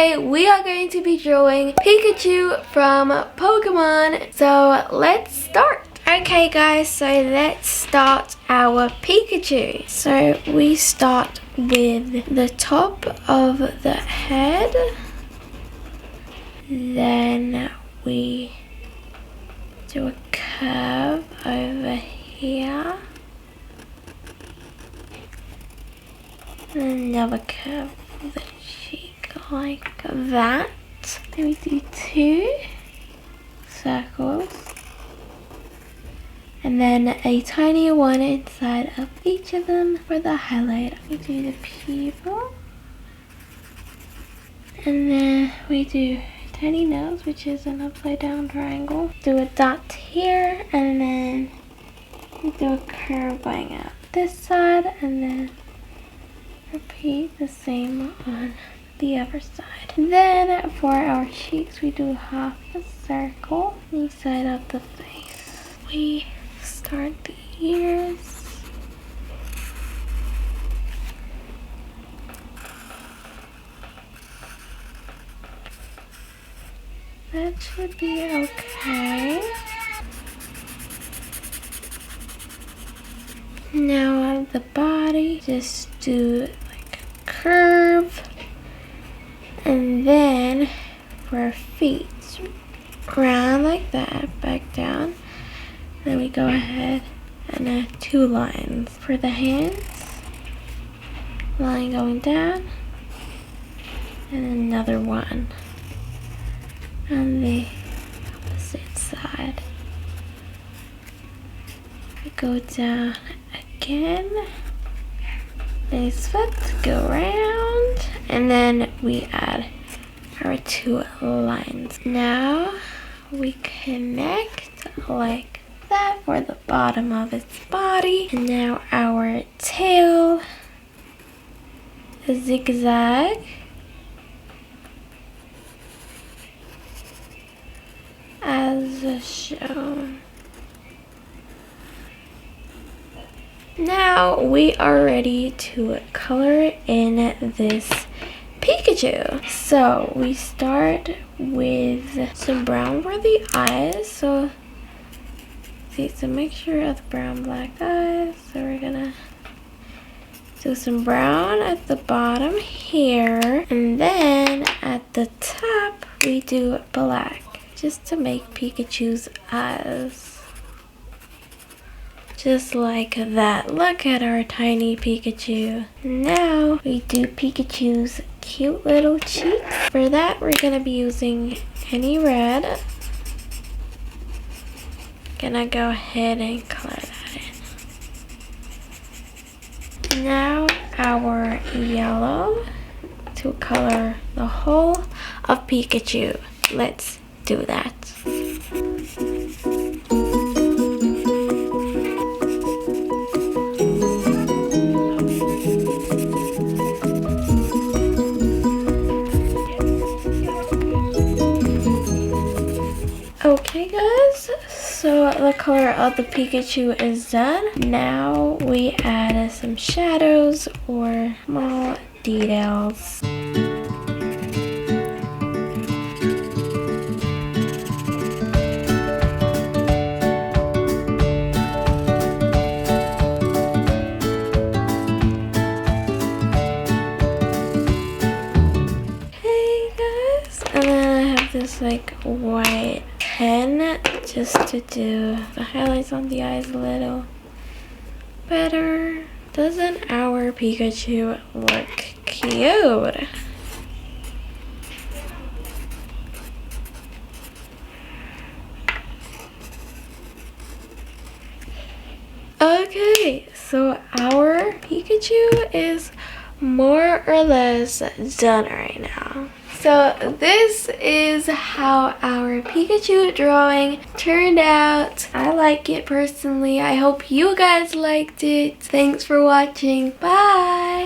today we are going to be drawing Pikachu from Pokemon. So let's start. Okay guys, so let's start our Pikachu. So we start with the top of the head. Then we do a curve over here. And another curve of the cheek like that. Then we do 2 circles. And then a tiny one inside of each of them for the highlight. We do the pupil. And then we do tiny nose, which is an upside down triangle. Do a dot here, and then we do a curve going out this side, and then repeat the same on the other side. And then for our cheeks, we do half a circle inside of the face. We start the ears. That should be okay. Now on the body, just do like a curve. And then for our feet, round like that, back down. Then we go ahead and add 2 lines. For the hands, line going down, and another one on the opposite side. We go down again. Nice foot, go around, and then we add our 2 lines. Now we connect like that for the bottom of its body. And now our tail, a zigzag. As shown. Now we are ready to color in this Pikachu. So we start with some brown for the eyes. So see, it's a mixture of brown black eyes. So we're gonna do some brown at the bottom here, and then at the top we do black, just to make Pikachu's eyes. Just like that. Look at our tiny Pikachu. Now we do Pikachu's cute little cheeks. For that, we're gonna be using any red. Gonna go ahead and color that in. Now our yellow to color the whole of Pikachu. Let's do that. Okay guys, so the color of the Pikachu is done. Now we add some shadows or small details. This like white pen just to do the highlights on the eyes a little better. Doesn't our Pikachu look cute? Okay, so our Pikachu is more or less done right now. So this is how our Pikachu drawing turned out. I like it personally. I hope you guys liked it. Thanks for watching. Bye!